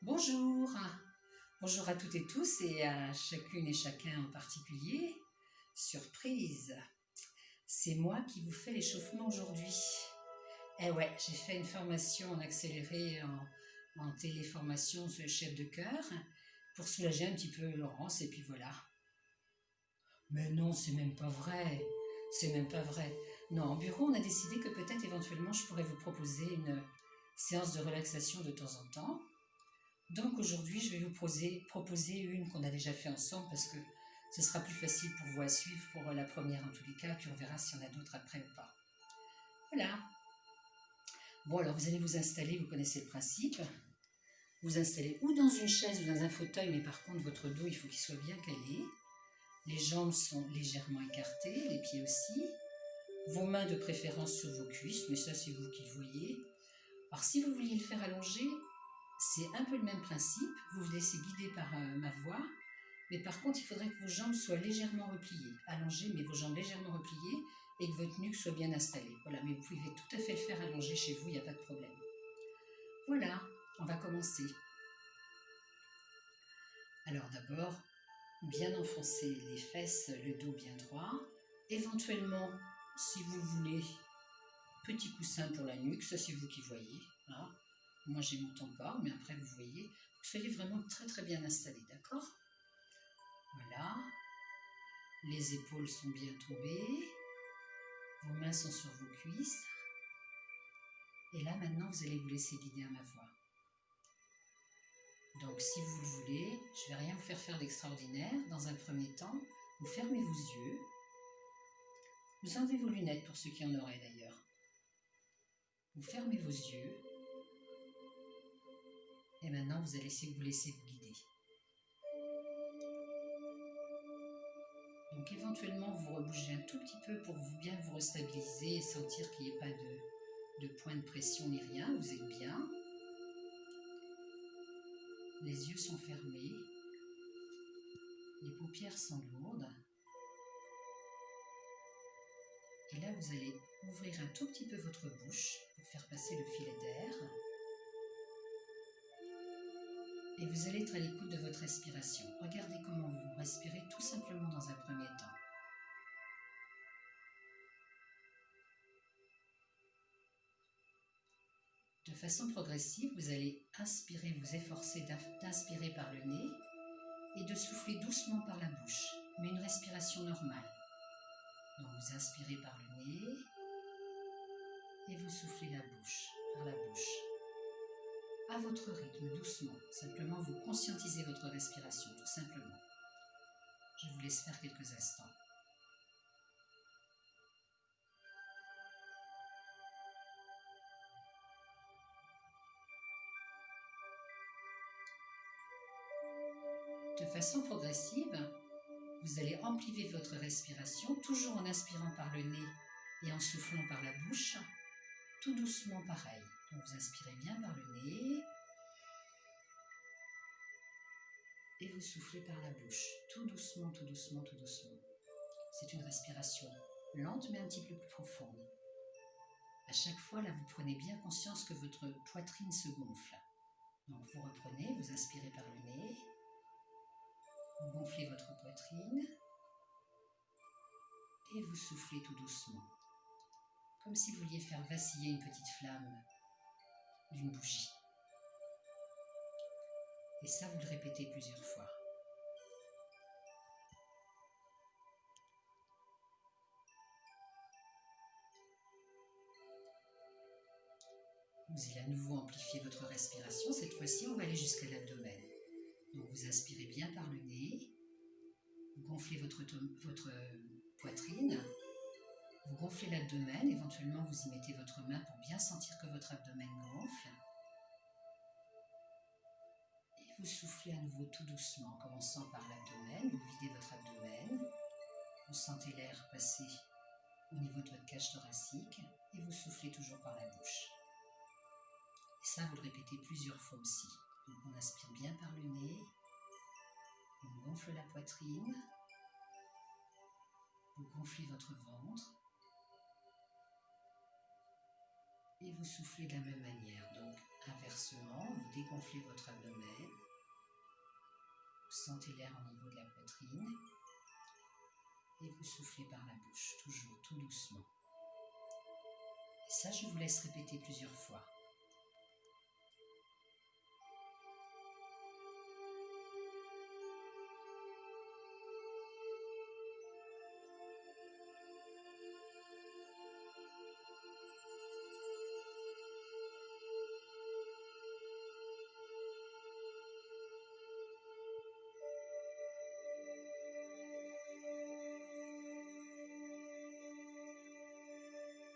Bonjour, bonjour à toutes et tous et à chacune et chacun en particulier. Surprise, c'est moi qui vous fais l'échauffement aujourd'hui. Eh ouais, j'ai fait une formation en accéléré en téléformation sur le chef de chœur pour soulager un petit peu Laurence et puis voilà. Mais non, c'est même pas vrai, c'est même pas vrai. Non, en bureau, on a décidé que peut-être éventuellement je pourrais vous proposer une séance de relaxation de temps en temps. Donc aujourd'hui, je vais vous proposer une qu'on a déjà fait ensemble parce que ce sera plus facile pour vous à suivre pour la première en tous les cas, puis on verra s'il y en a d'autres après ou pas. Voilà. Bon, alors vous allez vous installer, vous connaissez le principe. Vous installez ou dans une chaise ou dans un fauteuil, mais par contre votre dos, il faut qu'il soit bien calé. Les jambes sont légèrement écartées, les pieds aussi. Vos mains de préférence sur vos cuisses, mais ça c'est vous qui le voyez. Alors si vous vouliez le faire allongé, c'est un peu le même principe, vous vous laissez guider par ma voix, mais par contre il faudrait que vos jambes soient légèrement repliées, allongées, mais vos jambes légèrement repliées et que votre nuque soit bien installée. Voilà, mais vous pouvez tout à fait le faire allongé chez vous, il n'y a pas de problème. Voilà, on va commencer. Alors d'abord, bien enfoncer les fesses, le dos bien droit, éventuellement, si vous voulez, petit coussin pour la nuque, ça c'est vous qui voyez, hein. Moi, je m'entends pas, mais après, vous voyez, vous soyez vraiment très très bien installé, d'accord? Voilà. Les épaules sont bien tombées. Vos mains sont sur vos cuisses. Et là, maintenant, vous allez vous laisser guider à ma voix. Donc, si vous le voulez, je ne vais rien vous faire d'extraordinaire. Dans un premier temps, vous fermez vos yeux. Vous enlevez vos lunettes pour ceux qui en auraient d'ailleurs. Vous fermez vos yeux. Et maintenant, vous allez vous laisser vous guider. Donc éventuellement, vous rebougez un tout petit peu pour bien vous restabiliser et sentir qu'il n'y ait pas de point de pression ni rien. Vous êtes bien. Les yeux sont fermés. Les paupières sont lourdes. Et là, vous allez ouvrir un tout petit peu votre bouche pour faire passer le filet d'air. Et vous allez être à l'écoute de votre respiration. Regardez comment vous respirez tout simplement dans un premier temps. De façon progressive, vous allez inspirer, vous efforcer d'inspirer par le nez et de souffler doucement par la bouche, mais une respiration normale. Donc vous inspirez par le nez et vous soufflez par la bouche. À votre rythme, doucement, simplement vous conscientisez votre respiration, tout simplement. Je vous laisse faire quelques instants. De façon progressive, vous allez amplifier votre respiration, toujours en inspirant par le nez et en soufflant par la bouche, tout doucement pareil. Donc vous inspirez bien par le nez et vous soufflez par la bouche, tout doucement, tout doucement, tout doucement. C'est une respiration lente mais un petit peu plus profonde. À chaque fois, là, vous prenez bien conscience que votre poitrine se gonfle. Donc vous reprenez, vous inspirez par le nez, vous gonflez votre poitrine et vous soufflez tout doucement, comme si vous vouliez faire vaciller une petite flamme d'une bougie. Et ça, vous le répétez plusieurs fois. Vous allez à nouveau amplifier votre respiration. Cette fois-ci, on va aller jusqu'à l'abdomen. Donc vous inspirez bien par le nez, vous gonflez votre poitrine, vous gonflez l'abdomen, éventuellement vous y mettez votre main pour bien sentir que votre abdomen gonfle. Et vous soufflez à nouveau tout doucement, en commençant par l'abdomen, vous videz votre abdomen, vous sentez l'air passer au niveau de votre cage thoracique et vous soufflez toujours par la bouche. Et ça, vous le répétez plusieurs fois aussi. Donc on inspire bien par le nez, on gonfle la poitrine, vous gonflez votre ventre et vous soufflez de la même manière. Donc inversement, vous dégonflez votre abdomen. Vous sentez l'air au niveau de la poitrine. Et vous soufflez par la bouche, toujours tout doucement. Et ça, je vous laisse répéter plusieurs fois.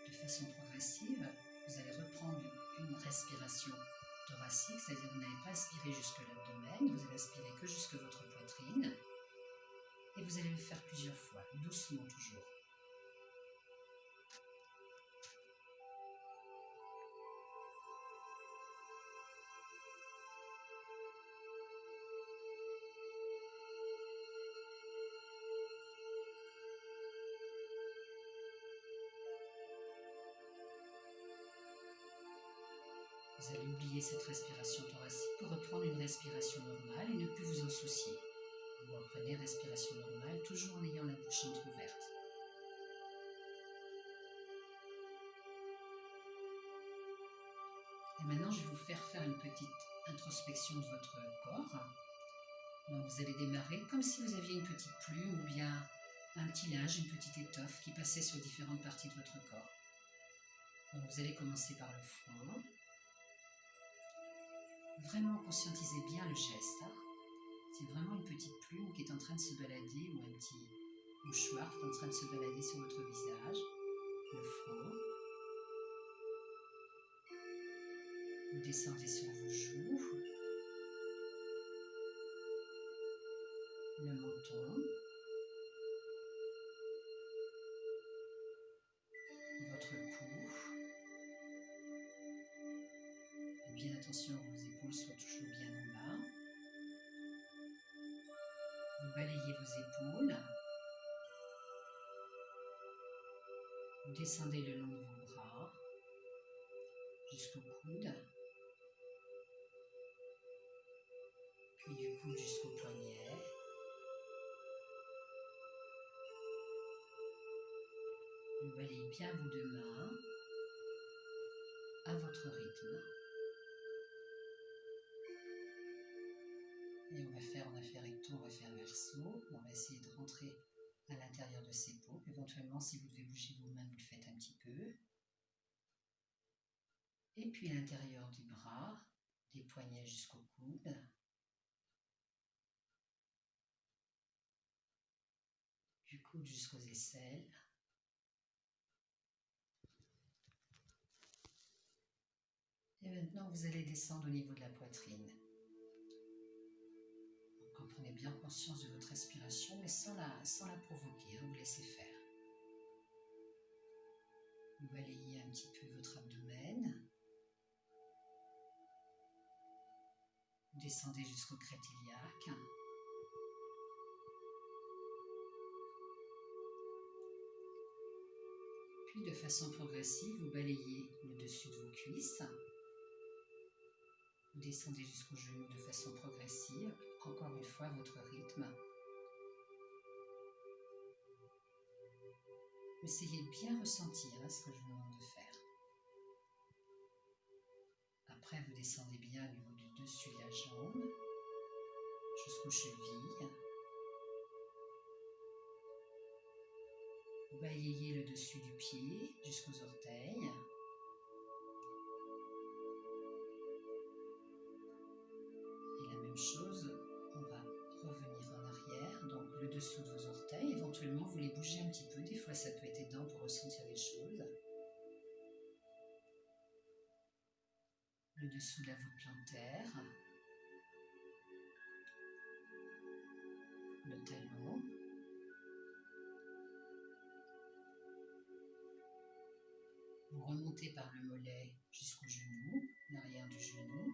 De façon progressive, vous allez reprendre une respiration thoracique, c'est-à-dire vous n'allez pas aspirer jusque l'abdomen, vous allez aspirer que jusque votre poitrine, et vous allez le faire plusieurs fois, doucement toujours. Vous allez oublier cette respiration thoracique pour reprendre une respiration normale et ne plus vous en soucier. Vous reprenez respiration normale, toujours en ayant la bouche entrouverte. Et maintenant, je vais vous faire une petite introspection de votre corps. Donc, vous allez démarrer comme si vous aviez une petite plume ou bien un petit linge, une petite étoffe qui passait sur différentes parties de votre corps. Donc, vous allez commencer par le front. Vraiment conscientisez bien le geste. C'est vraiment une petite plume qui est en train de se balader ou un petit mouchoir qui est en train de se balader sur votre visage. Le front. Vous descendez sur vos joues. Le menton. Votre cou. Et bien attention que vos épaules soient toujours bien en bas. Vous balayez vos épaules. Vous descendez le long de vos bras jusqu'au coude. Puis du coude jusqu'au poignet. Vous balayez bien vos deux mains à votre rythme. Et on a fait recto, on va faire verso. On va essayer de rentrer à l'intérieur de ses paumes. Éventuellement, si vous devez bouger vos mains, vous le faites un petit peu. Et puis l'intérieur du bras, des poignets jusqu'au coude. Du coude jusqu'aux aisselles. Et maintenant, vous allez descendre au niveau de la poitrine. Donc, prenez bien conscience de votre respiration, mais sans la provoquer, vous laissez faire. Vous balayez un petit peu votre abdomen. Vous descendez jusqu'au crête iliaque. Puis, de façon progressive, vous balayez le dessus de vos cuisses. Vous descendez jusqu'aux genoux de façon progressive. Encore une fois, votre rythme. Essayez de bien ressentir ce que je vous demande de faire. Après, vous descendez bien au niveau du dessus de la jambe, jusqu'aux chevilles. Vous balayez le dessus du pied jusqu'aux orteils. Et la même chose, on va revenir en arrière, donc le dessous de vos orteils. Éventuellement, vous les bougez un petit peu. Des fois, ça peut être aidant pour ressentir les choses. Le dessous de la voûte plantaire. Le talon. Vous remontez par le mollet jusqu'au genou, l'arrière du genou.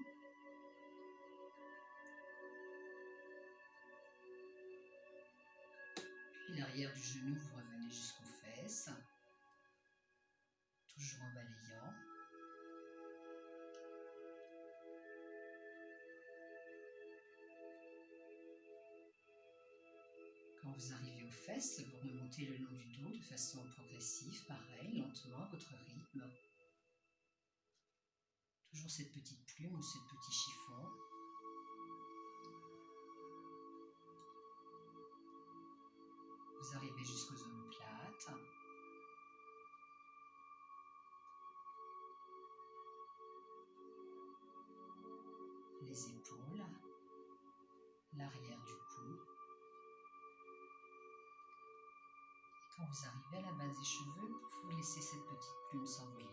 Puis l'arrière du genou, vous revenez jusqu'aux fesses, toujours en balayant. Quand vous arrivez aux fesses, vous remontez le long du dos de façon progressive, pareil, lentement à votre rythme. Toujours cette petite plume ou ce petit chiffon. Vous arrivez jusqu'aux omoplates. Les épaules, l'arrière du cou. Et quand vous arrivez à la base des cheveux, vous laissez cette petite plume s'envoler.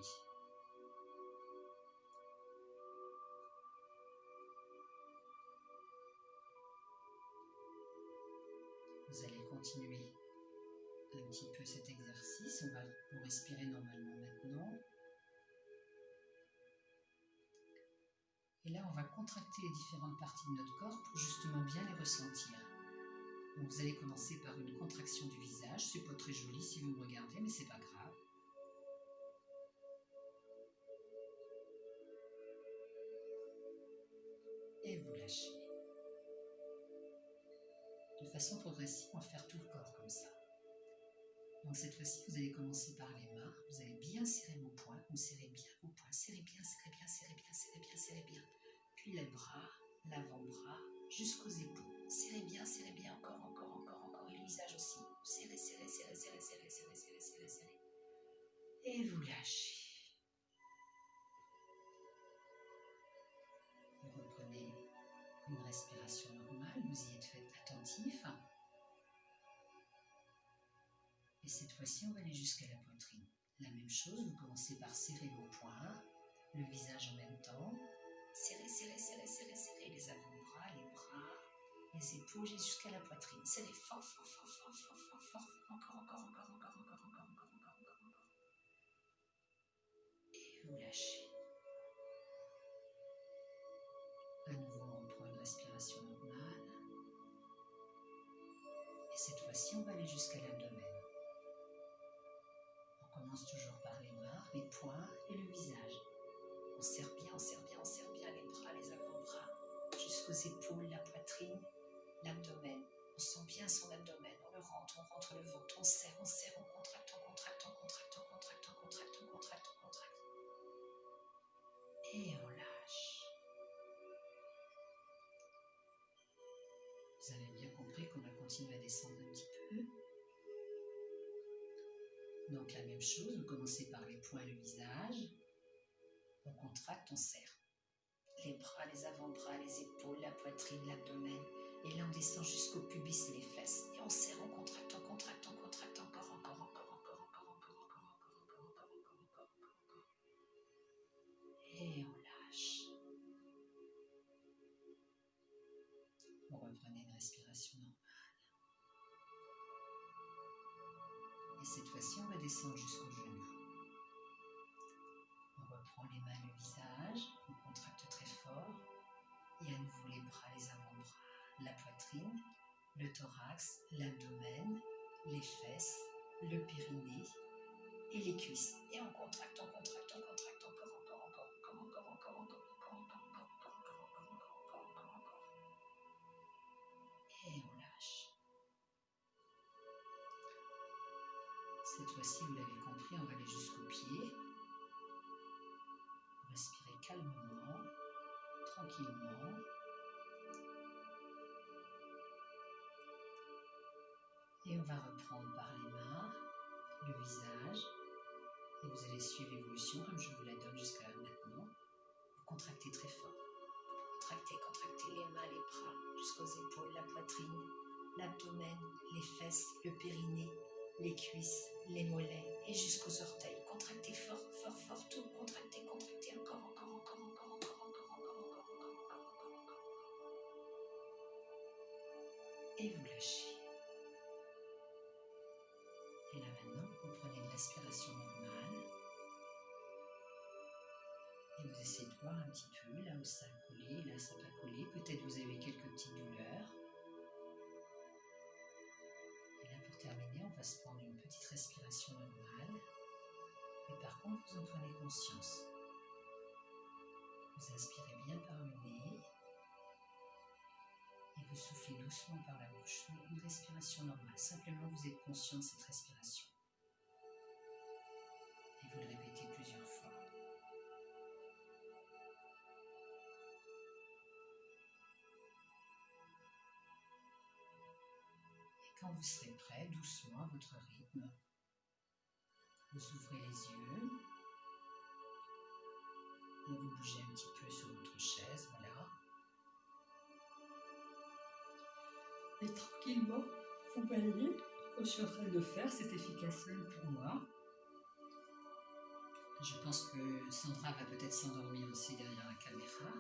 Vous allez continuer un petit peu cet exercice. On va vous respirer normalement maintenant. Et là, on va contracter les différentes parties de notre corps pour justement bien les ressentir. Donc vous allez commencer par une contraction du visage. C'est pas très joli si vous me regardez, mais c'est pas grave. Et vous lâchez. De façon progressive, on va faire tout le corps comme ça. Donc cette fois-ci, vous allez commencer par les mains. Vous allez bien serrer vos poings. Vous serrez bien vos poings. Serrez bien, serrez bien, serrez bien, serrez bien, serrez bien. Puis les bras, l'avant-bras, jusqu'aux épaules. Serrez bien, encore, encore, encore, encore. Et le visage aussi. Serrez, serrez, serrez, serrez, serrez, serrez, serrez, serrez, serrez. Et vous lâchez. Vous reprenez une respiration normale. Vous y êtes fait attentif. Et cette fois-ci, on va aller jusqu'à la poitrine. La même chose, vous commencez par serrer vos poings, le visage en même temps. Serrez, serrez, serrez, serrez, serrez les avant-bras, les bras, les épaules et jusqu'à la poitrine. Serrez fort, fort, fort, fort, fort, fort, fort. Encore, encore, encore, encore, encore, encore, encore, encore, encore, encore. Et vous lâchez. À nouveau, on reprend une respiration normale. Et cette fois-ci, on va aller jusqu'à l'abdomen. On commence toujours par les mains, les poings et le visage. On serre bien, on serre bien, on serre bien les bras, les avant-bras, jusqu'aux épaules, la poitrine, l'abdomen. On sent bien son abdomen, on rentre le ventre, on serre, on contracte, on contracte, on contracte, on contracte, on contracte, on contracte, on contracte. Et on lâche. Vous avez bien compris qu'on va continuer à descendre un petit peu. Donc la même chose, vous commencez par les poings et le visage. On contracte, on serre. Les bras, les avant-bras, les épaules, la poitrine, l'abdomen. Et là, on descend jusqu'au pubis et les fesses. Et on serre, on contracte, on contracte, on contracte, encore, encore, encore, encore, encore, encore, encore, encore, encore, encore, encore, encore, encore. Et on lâche. Vous reprenez une respiration normale. Et cette fois-ci, on va descendre jusqu'aux genoux. On reprend les mains, le visage, on contracte très fort. Et à nouveau les bras, les avant-bras, la poitrine, le thorax, l'abdomen, les fesses, le périnée et les cuisses. Et on contracte, on contracte, on contracte, encore, encore, encore, encore, encore, encore, encore, encore, encore, encore, encore, encore, encore, encore, encore. Et on lâche. Cette fois-ci, vous l'avez compris, on va aller jusqu'aux pieds. Respirez calmement, tranquillement. Et on va reprendre par les mains, le visage. Et vous allez suivre l'évolution comme je vous la donne jusqu'à maintenant. Vous contractez très fort. Contractez, contractez les mains, les bras, jusqu'aux épaules, la poitrine, l'abdomen, les fesses, le périnée, les cuisses, les mollets et jusqu'aux orteils. Contractez fort, fort, fort, tout. Contractez, contractez, encore, encore, encore, encore, encore, encore, encore, encore, encore, encore, encore, encore. Et vous lâchez. Et là maintenant, vous prenez une respiration normale. Et vous essayez de voir un petit peu là où ça a collé, là ça n'a pas collé. Peut-être vous avez quelques petites douleurs. Et là pour terminer, on va se prendre une petite respiration normale. Mais par contre, vous en prenez conscience. Vous inspirez bien par le nez. Et vous soufflez doucement par la bouche. Une respiration normale. Simplement, vous êtes conscient de cette respiration. Et vous le répétez plusieurs fois. Et quand vous serez prêt, doucement, à votre rythme, vous ouvrez les yeux. Et vous bougez un petit peu sur votre chaise, voilà. Et tranquillement, vous balayez, comme je suis en train de le faire, c'est efficace même pour moi. Je pense que Sandra va peut-être s'endormir aussi derrière la caméra.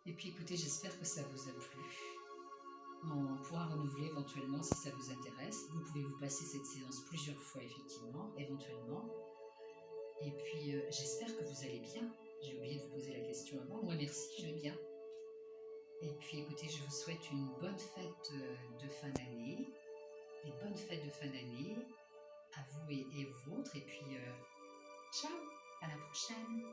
Et puis écoutez, j'espère que ça vous a plu. On pourra renouveler éventuellement si ça vous intéresse. Vous pouvez vous passer cette séance plusieurs fois effectivement, éventuellement. Et puis j'espère que vous allez bien. J'ai oublié de vous poser la question avant. Moi merci, je vais bien. Et puis écoutez, je vous souhaite une bonne fête de fin d'année. Des bonnes fêtes de fin d'année à vous et aux vôtres. Et puis ciao, à la prochaine.